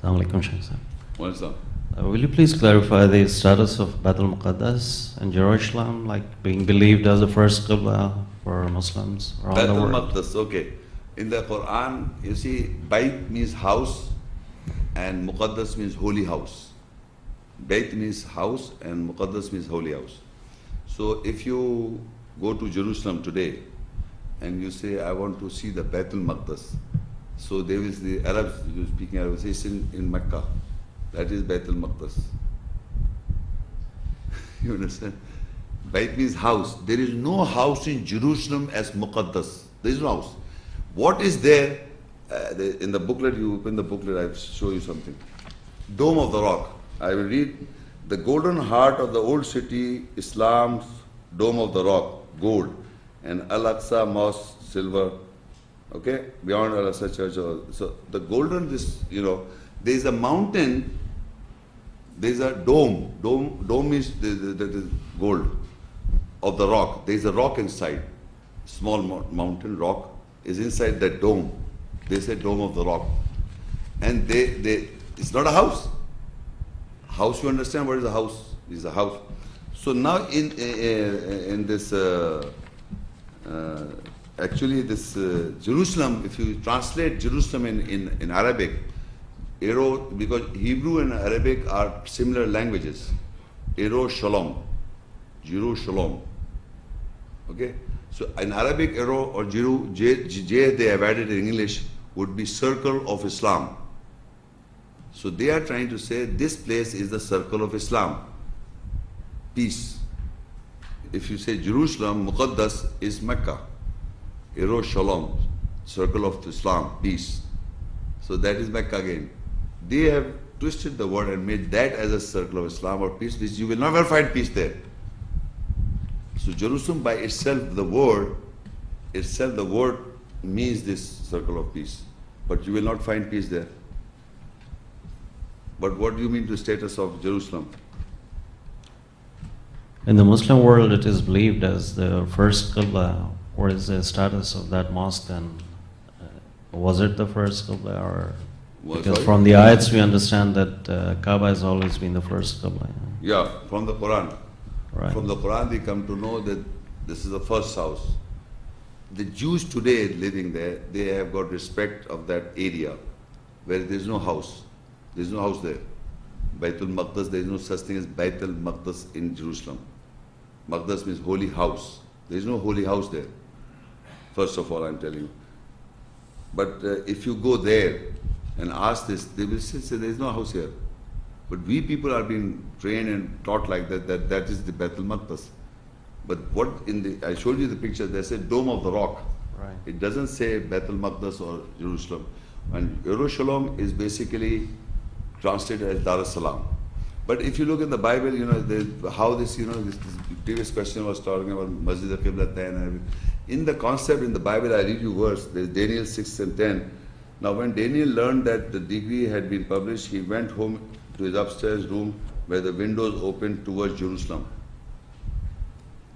Assalamu alaikum, Shaykh sir. What's up? Will you please clarify the status of Baitul Muqaddas in Jerusalem, like being believed as the first Qibla for Muslims around the Baitul world? Maqdis, okay. In the Quran, you see, Bait means house and Muqaddas means holy house. Bait means house and Muqaddas means holy house. So if you go to Jerusalem today and you say, I want to see the Baitul Maqdis, so they will, the Arabs, who speaking Arab, say it's in Mecca. That is Baitul Maqdis. You understand? Bait means house. There is no house in Jerusalem as Muqaddas. There is no house. What is there? In the booklet, you open the booklet, I will show you something. Dome of the Rock. I will read. The golden heart of the old city, Islam's Dome of the Rock, gold. And Al-Aqsa Mosque, silver. Okay? Beyond Al-Aqsa Church. So the golden, there is a mountain, there is a dome. Dome is that is gold of the rock. There is a rock inside. Small mountain rock is inside that dome. They say Dome of the Rock. And it's not a house. House, you understand what is a house? It's a house. So now in this, actually this Jerusalem, if you translate Jerusalem in Arabic, because Hebrew and Arabic are similar languages. Shalom, Jerusalem. Okay? So in Arabic, or J they have added in English, would be circle of Islam. So they are trying to say this place is the circle of Islam. Peace. If you say Jerusalem, Muqaddas is Mecca. Shalom, circle of Islam, peace. So that is Mecca again. They have twisted the word and made that as a circle of Islam or peace, which you will never find peace there. So Jerusalem by itself, the word means this circle of peace. But you will not find peace there. But what do you mean the status of Jerusalem? In the Muslim world, it is believed as the first Qibla. What is the status of that mosque then? Was it the first Qibla or? Because from the ayats we understand that Kaaba has always been the first Qibla. Yeah, from the Quran. Right. From the Quran we come to know that this is the first house. The Jews today living there, they have got respect of that area where there is no house. There is no house there. Baitul Maqdis, there is no such thing as Baitul Maqdis in Jerusalem. Maqdis means holy house. There is no holy house there. First of all, I'm telling you. But if you go there and ask this, they will still say there is no house here. But we people are being trained and taught like that is the Baitul Maqdis. But what I showed you the picture, they say Dome of the Rock. Right. It doesn't say Baitul Maqdis or Jerusalem. And Jerusalem is basically translated as Dar es Salaam. But if you look in the Bible, how this previous question was talking about Masjid al-Qiblatayn and everything. In the concept in the Bible, I read you verse, there's Daniel 6 and 10. Now when Daniel learned that the decree had been published, he went home to his upstairs room where the windows opened towards Jerusalem.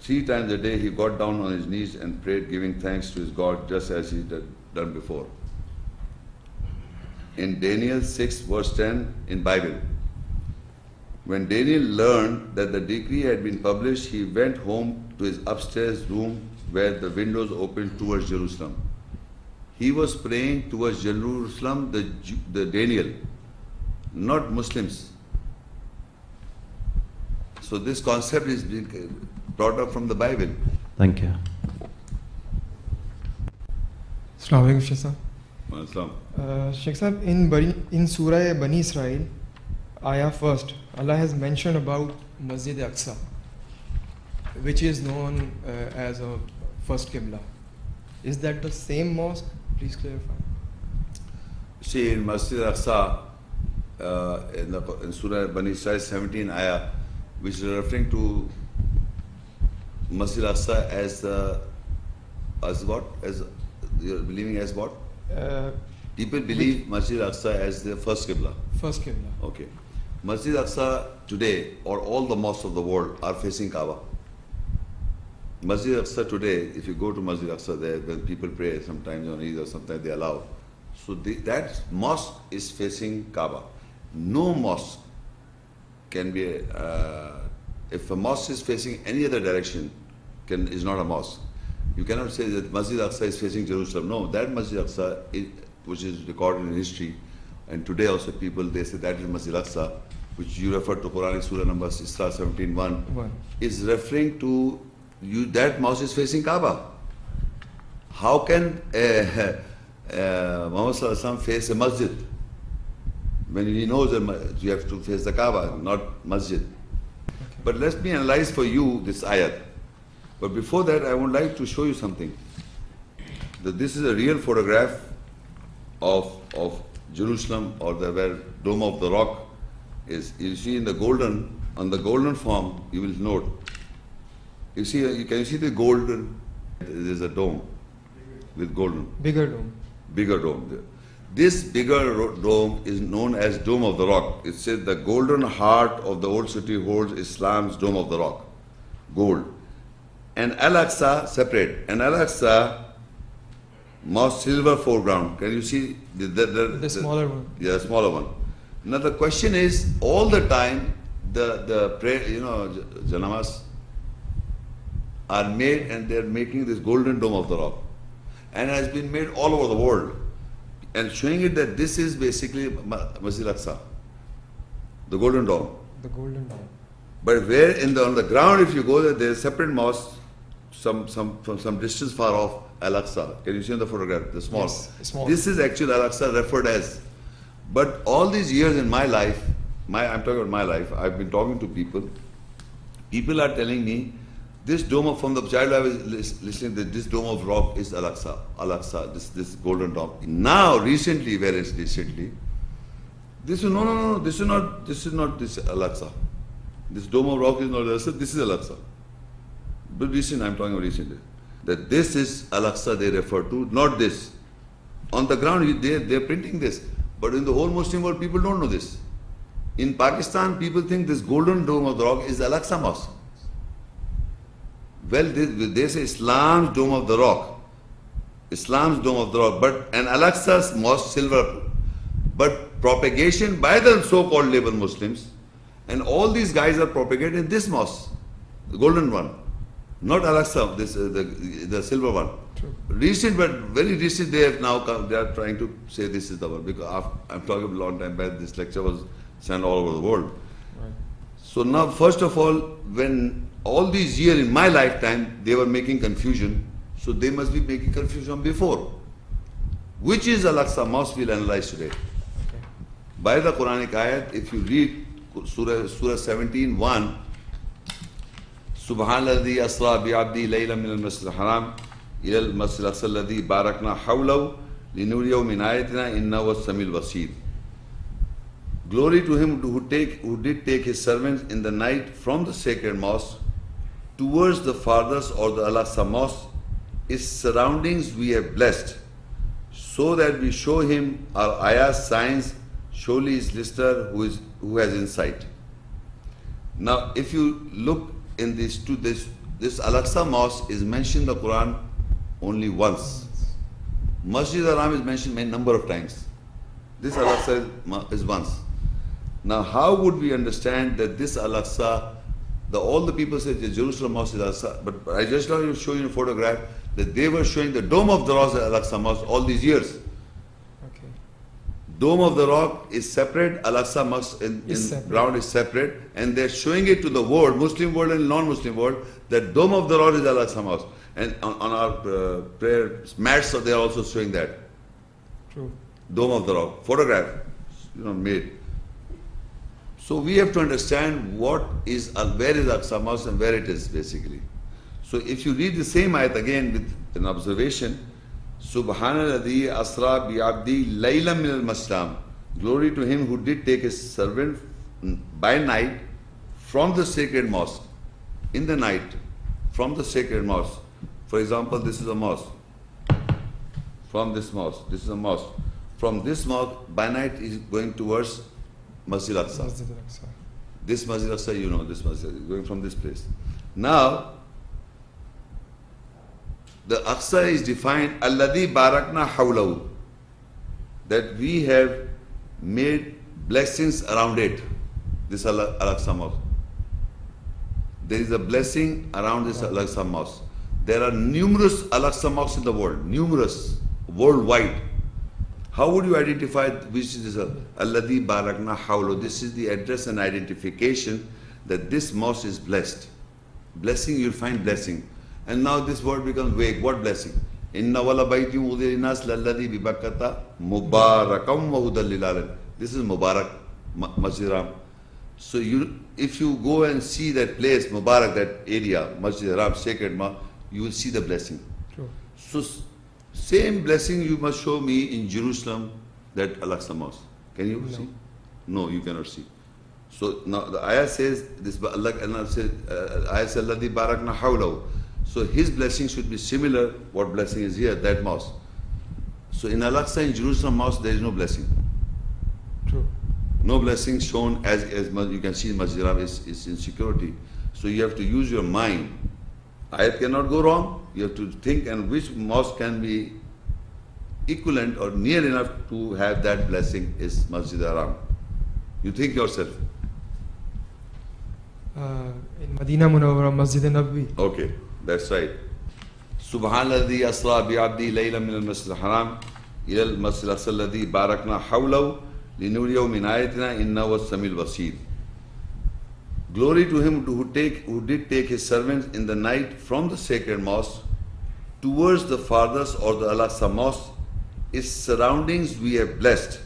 3 times a day he got down on his knees and prayed, giving thanks to his God just as he had done before. In Daniel 6 verse 10 in Bible, when Daniel learned that the decree had been published, he went home to his upstairs room where the windows opened towards Jerusalem. He was praying towards Jerusalem, the Daniel, not Muslims. So this concept is being brought up from the Bible. Thank you. Assalamu alaikum, Shaykh Sahab. Islam. Shaykh Sahab, in Surah Bani Israel, ayah first, Allah has mentioned about Masjid Aqsa, which is known as a first Qibla. Is that the same mosque? Please clarify. See, in Masjid Aqsa, in Surah Bani Israel 17 ayah, which is referring to Masjid Aqsa as what? As you're believing as what? People believe Masjid Aqsa as the first Qibla. First Qibla. Okay. Masjid Aqsa today, or all the mosques of the world, are facing Kaaba. Masjid Aqsa today, if you go to Masjid Aqsa there, when people pray sometimes on Eid or sometimes they allow. So that mosque is facing Kaaba. No mosque can be, if a mosque is facing any other direction, is not a mosque. You cannot say that Masjid Aqsa is facing Jerusalem. No, that Masjid Aqsa, which is recorded in history, and today also people, they say that is Masjid Aqsa, which you refer to Quranic Surah number Isra 17:1, is referring to that mosque is facing Kaaba. How can Muhammad Sallallahu Alaihi Wasallam face a masjid when he knows that you have to face the Kaaba, not masjid? Okay. But let me analyze for you this ayat. But before that, I would like to show you something. That this is a real photograph of Jerusalem, or where Dome of the Rock is. You see in the golden, on the golden form, you will note. You see, can you see the golden? There is a dome with golden. Bigger dome. Bigger dome. This bigger dome is known as Dome of the Rock. It says the golden heart of the old city holds Islam's Dome of the Rock. Gold. And Al-Aqsa separate. And Al-Aqsa mosque silver foreground. Can you see The smaller one. Yeah, smaller one. Now the question is, all the time the prayer, janamas are made, and they are making this golden Dome of the Rock, and has been made all over the world, and showing it that this is basically Masjid Aqsa, the golden dome. The golden dome. But where on the ground, if you go there is separate mosque, from some distance far off, Al-Aqsa. Can you see in the photograph, the small? Yes, small. This is actually Al-Aqsa referred as. But all these years in my life, I'm talking about my life, I've been talking to people. People are telling me, this dome from the child I was listening to, this Dome of Rock is Al-Aqsa. Al-Aqsa, this golden dome. Now, recently, this is no, this is not this Al-Aqsa. This Dome of Rock is not Al-Aqsa, this is Al-Aqsa. But recently, I'm talking about recently, that this is Al-Aqsa they refer to, not this. On the ground, they're printing this. But in the whole Muslim world, people don't know this. In Pakistan, people think this golden Dome of the Rock is Al-Aqsa Mosque. Well, they say Islam's Dome of the Rock. Islam's Dome of the Rock. But an Al-Aqsa's mosque, silver. But propagation by the so-called label Muslims, and all these guys are propagating this mosque, the golden one. Not Al-Aqsa, the silver one. True. Recent, but very recent, they have now come, they are trying to say this is the one. Because I'm talking a long time back, this lecture was sent all over the world. Right. So now, first of all, when all these years in my lifetime, they were making confusion, so they must be making confusion before. Which is Al-Aqsa Mosque we'll analyze today. Okay. By the Quranic ayat, if you read Surah 17:1, Subhanalladhi asra bi'abdi layla min al-masjid al-haram ila al-masjid al-aqsa alladhi barakna hawlahu linuriyahu min ayatina innahu was-sami'ul basir. Glory to him who did take his servants in the night from the sacred mosque towards the farthest or the Al-Aqsa Mosque. Its surroundings we have blessed, so that we show him our ayahs, signs. Surely he is listener who has insight. Now, if you look in this Al-Aqsa Mosque is mentioned in the Quran only once. Masjid al-Haram is mentioned a number of times. This Al-Aqsa is once. Now, how would we understand that this Al-Aqsa, all the people say the Jerusalem Mosque is Al-Aqsa, but I just want to show you a photograph that they were showing the Dome of the Rock Al-Aqsa Mosque all these years. Okay. Dome of the Rock is separate, Al-Aqsa Mosque in ground is separate, and they're showing it to the world, Muslim world and non-Muslim world, that Dome of the Rock is Al-Aqsa Mosque. And on our prayer mats, so they're also showing that. True. Dome of the Rock, photograph, made. So we have to understand where is Aqsa Mosque and where it is basically. So if you read the same ayat again with an observation, Subhanalladhi asra bi'abdi layla min al-masjid. Glory to him who did take his servant by night from the sacred mosque. In the night, from the sacred mosque. For example, this is a mosque. From this mosque, this is a mosque. From this mosque, by night is going towards Masjid Aqsa. Masjid al-Aqsa. This Masjid Aqsa, this Masjid is going from this place. Now, the Aqsa is defined, Alladhi barakna hawlahu. that we have made blessings around it, this Al-Aqsa Mosque. There is a blessing around this Al-Aqsa Mosque. There are numerous Al-Aqsa mosques in the world, numerous, worldwide. How would you identify which is this Alladhi Barakna Hawlo? This is the address and identification that this mosque is blessed. Blessing, you'll find blessing. And now this word becomes vague. What blessing? Inna wala bayti udhir nas lalladhi bi Bakkata mubarakam wa hudal lil alamin. This is Mubarak Masjid Haram. So if you go and see that place, Mubarak, that area, Masjid Haram, sacred mosque, you will see the blessing. True. So same blessing you must show me in Jerusalem, that Al-Aqsa Mosque. Can you see? No, you cannot see. So now the ayah says, this Allah says, ayah says, Alladhi barakna hawlahu. So his blessing should be similar, what blessing is here, that mosque. So in Al-Aqsa, in Jerusalem Mosque, there is no blessing. True. No blessing shown as you can see in Masjid Haram is insecurity. So you have to use your mind. Ayat cannot go wrong. You have to think and which mosque can be equivalent or near enough to have that blessing is Masjid Haram. You think yourself. In Madina Munawwara, Masjid Nabawi. Okay, that's right. Subhanalladhi asra bi'abdi laylan min al-masjid al-haram ila al-masjid al-aqsa alladhi barakna hawlahu linuriyahu min ayatina innahu was-samiul basir. Glory to him who did take his servants in the night from the sacred mosque towards the farthest or the Al-Aqsa Mosque. Its surroundings we have blessed,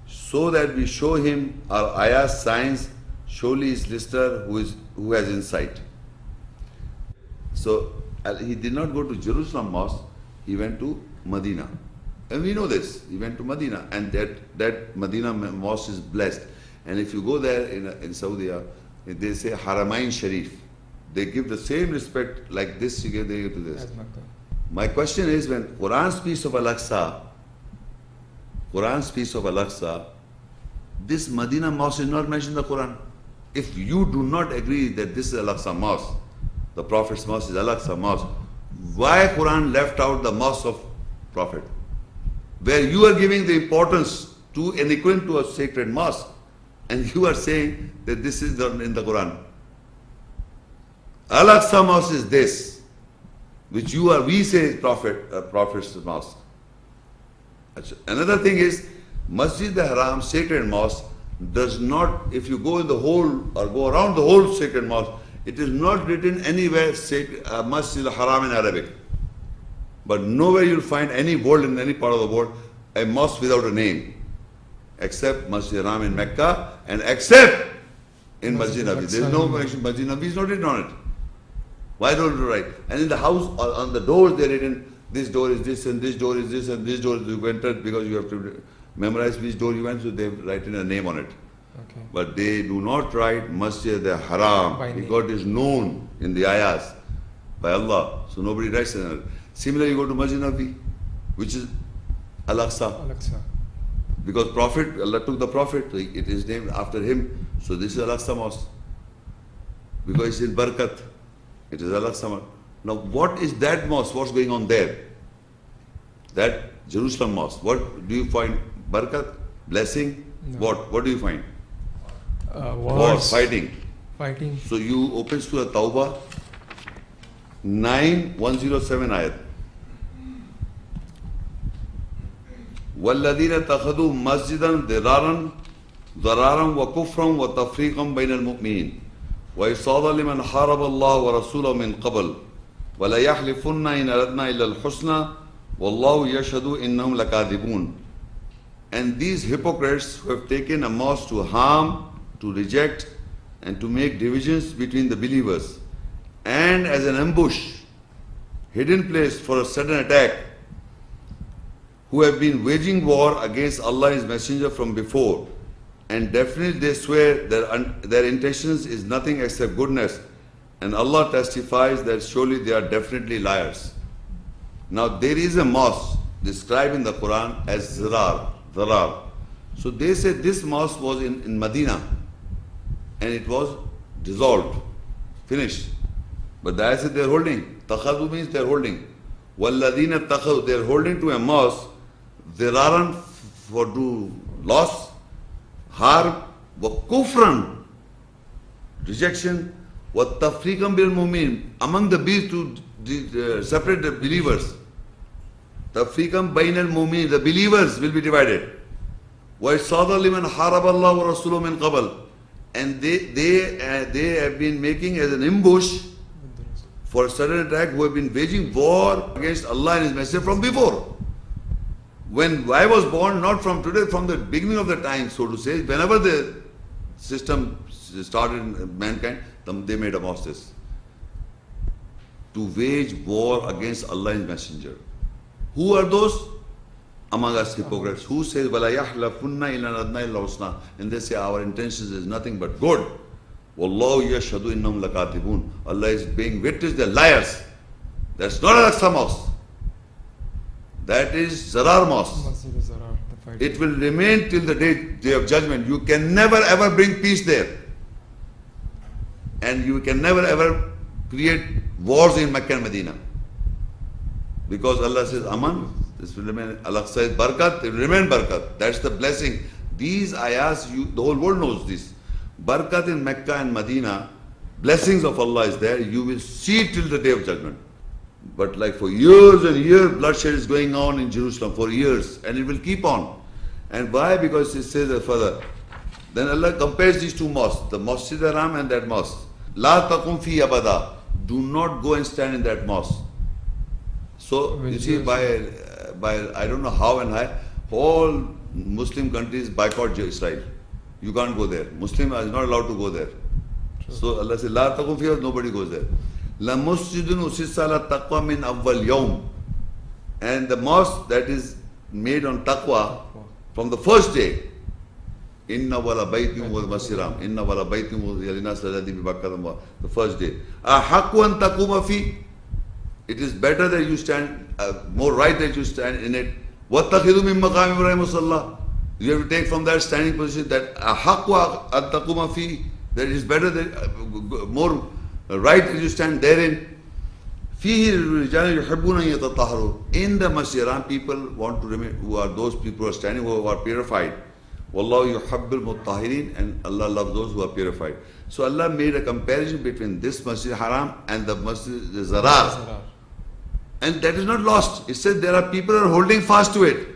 so that we show him our ayah signs. Surely his listener who has insight. So he did not go to Jerusalem Mosque, he went to Medina. And we know this, he went to Medina, and that Medina Mosque is blessed. And if you go there in Saudi, they say Haramain Sharif. They give the same respect like this, they give to this. My question is, when Quran speaks of Al-Aqsa, this Medina Mosque is not mentioned in the Quran. If you do not agree that this is Al-Aqsa Mosque, the Prophet's Mosque is Al-Aqsa Mosque, why Quran left out the Mosque of Prophet? Where you are giving the importance to an equivalent to a sacred mosque, and you are saying that this is in the Quran. Al-Aqsa Mosque is this, which we say Prophet's Mosque. Another thing is, Masjid al-Haram, sacred mosque, does not, if you go in the whole or go around the whole sacred mosque, it is not written anywhere Masjid al-Haram in Arabic. But nowhere you'll find any world, in any part of the world, a mosque without a name, except Masjid al-Haram in Mecca and except in Masjid Nabi. There is no mention. Masjid Nabi is not written on it. Why don't you write? And in the house, on the doors, they're written, this door is this, and this door is this, and this door you entered, because you have to memorize which door you went, so they write in a name on it. Okay. But they do not write Masjid al-Haram, because it is known in the ayahs by Allah. So nobody writes in it. Similarly, you go to Masjid Nabi, which is Al-Aqsa. Al-Aqsa. Because Prophet, Allah took the Prophet, so it is named after him. So this is Al-Aqsa Mosque. Because it's in Barakat. It is Al-Aqsa Mosque. Now what is that mosque? What's going on there? That Jerusalem Mosque. What do you find? Barakat? Blessing? No. What do you find? Wars. Fighting. Fighting. So you open Surah Tawbah, 9:107 ayat. وَالَّذِينَ اتَّخَذُوا مَسْجِدًا ضِرَارًا وَكُفْرًا وَتَفْرِيقًا بَيْنَ الْمُؤْمِنِينَ وَإِرْصَادًا لِمَنْ حَارَبَ اللَّهَ وَرَسُولَهُ مِنْ قَبْلُ وَلَيَحْلِفُنَّ إِنْ أَرَدْنَا إِلَّا الْحُسْنَى وَاللَّهُ يَشْهَدُ إِنَّهُمْ لَكَاذِبُونَ. And these hypocrites who have taken a mosque to harm, to reject, and to make divisions between the believers, and as an ambush, hidden place for a sudden attack, who have been waging war against Allah and His Messenger from before, and definitely they swear their intentions is nothing except goodness, and Allah testifies that surely they are definitely liars. Now there is a mosque described in the Quran as Dharar. So they said this mosque was in Medina, and it was dissolved, finished. But the ayah said they're holding. Takhadu means they're holding. وَالَّذِينَ اتَّخَذُوا, they're holding to a mosque, Dhiraran, for do loss, harm, wa kufran, rejection, wa tafriqan bil mu'min, among the bees to separate the believers. Tafriqan bain al mu'min, the believers will be divided. Wa isada liman harab Allah wa rasuluhu min qabl. And they have been making as an ambush for a sudden attack who have been waging war against Allah and His Messenger from before. When I was born, not from today, from the beginning of the time, so to say, whenever the system started in mankind, they made apostasy to wage war against Allah and His Messenger. Who are those? Among us hypocrites. Who says, وَلَا يَحْلَفُنَّ إِلَّا نَدْنَا إِلَّا حُسْنًا, and they say our intentions is nothing but good. وَاللَّهُ يَشْهَدُ إِنَّهُمْ لَكَاذِبُونَ. Allah is being witness, they're liars. That's not Al-Aqsa Mosque. That is Zarar Mosque. It will remain till the day of judgment. You can never ever bring peace there. And you can never ever create wars in Mecca and Medina. Because Allah says, Aman, this will remain. Al-Aqsa is Barakat, it will remain Barakat. That's the blessing. These ayahs, the whole world knows this. Barakat in Mecca and Medina, blessings of Allah is there. You will see till the day of judgment. But like for years and years, bloodshed is going on in Jerusalem for years, and it will keep on. And why? Because it says further. Then Allah compares these two mosques, the Masjid Haram and that mosque. La taqum fi abada. Do not go and stand in that mosque. So you see, by I don't know how and how, all Muslim countries boycott Israel. You can't go there. Muslim is not allowed to go there. True. So Allah says, La taqum fi, nobody goes there. La masjidun usissa ala taqwa min awwal yawm. And the mosque that is made on taqwa from the first day. Inna wala baytim wa masiram. Inna wala baytim wa yalinas ladhi bi Bakkah, the first day. Ahaqu an taquma fi. It is better that you stand, more right that you stand in it. وَاتَّخِذُوا مِن مَقَامِ إِبْرَاهِيمَ مُصَلَّى. You have to take from that standing position that أَحَقُّ أَن تَقُومَ فِيهِ, that it is better that, more right that you stand therein. فِيهِ رِجَالٌ يُحِبُّونَ أَن يَتَطَهَّرُوا. In the Masjid Haram, people want to remain, who are those people who are standing, who are purified. وَاللَّهُ يُحَبِّ الْمُطَّهِرِينَ, and Allah loves those who are purified. So Allah made a comparison between this Masjid Haram and the Masjid Zarar. And that is not lost. It says there are people who are holding fast to it,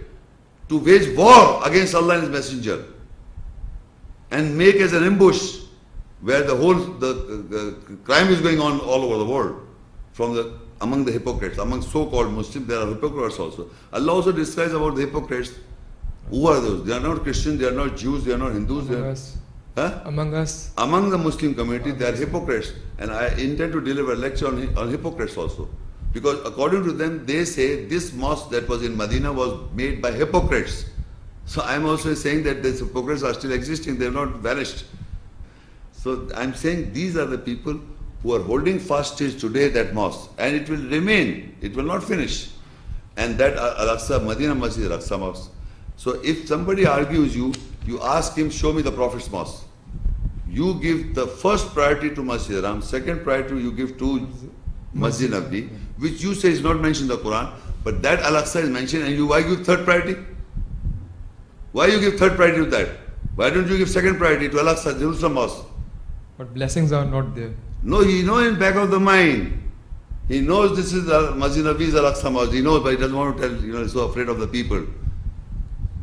to wage war against Allah and His Messenger, and make as an ambush where the whole the crime is going on all over the world, among the hypocrites, among so-called Muslims. There are hypocrites also. Allah also describes about the hypocrites. Who are those? They are not Christians, they are not Jews, they are not Hindus. Among us. Huh? Among us. Among the Muslim community, they are hypocrites. And I intend to deliver a lecture on hypocrites also. Because according to them, they say this mosque that was in Medina was made by hypocrites. So I'm also saying that these hypocrites are still existing, they have not vanished. So I'm saying these are the people who are holding fast till today that mosque. And it will remain, it will not finish. And that Al-Aqsa, Medina Masjid, Al-Aqsa Mosque. So if somebody argues you ask him, show me the Prophet's mosque. You give the first priority to Masjid Haram, second priority you give to Masjid Nabawi, which you say is not mentioned in the Quran, but that Al-Aqsa is mentioned, and why give third priority? Why you give third priority to that? Why don't you give second priority to Al-Aqsa, Jerusalem Mosque? But blessings are not there. No, he knows in back of the mind. He knows this is Masjid Nabawi's Al-Aqsa Mosque. He knows, but he doesn't want to tell, he's so afraid of the people.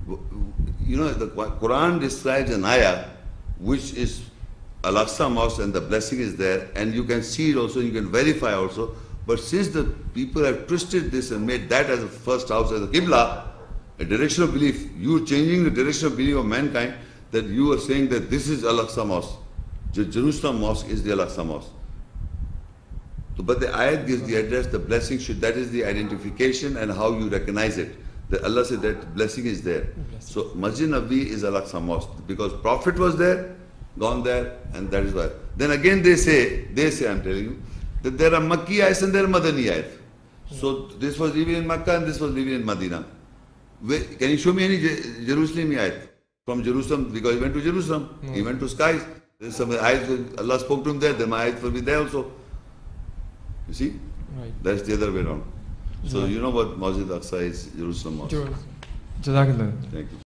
The Quran describes an ayah which is Al-Aqsa Mosque, and the blessing is there, and you can see it also, you can verify also. But since the people have twisted this and made that as the first house, as a Qibla, a direction of belief, you changing the direction of belief of mankind, that you are saying that this is Al-Aqsa Mosque. The Jerusalem Mosque is the Al-Aqsa Mosque. So, but the ayat gives the address, the blessing that is the identification and how you recognize it. That Allah said that blessing is there. So Masjid Nabawi is Al-Aqsa Mosque because Prophet was there, gone there, and that is why. Then again they say, I'm telling you, that there are Makki ayats and there are Madani ayats. So this was living in Makkah and this was living in Medina. Can you show me any Jerusalem ayat from Jerusalem? Because he went to Jerusalem, he went to skies. There's some ayats, Allah spoke to him there, then my ayats will be there also. You see? Right. That's the other way around. So you know what Masjid Aqsa is, Jerusalem Mosque. Jazakallah. Thank you.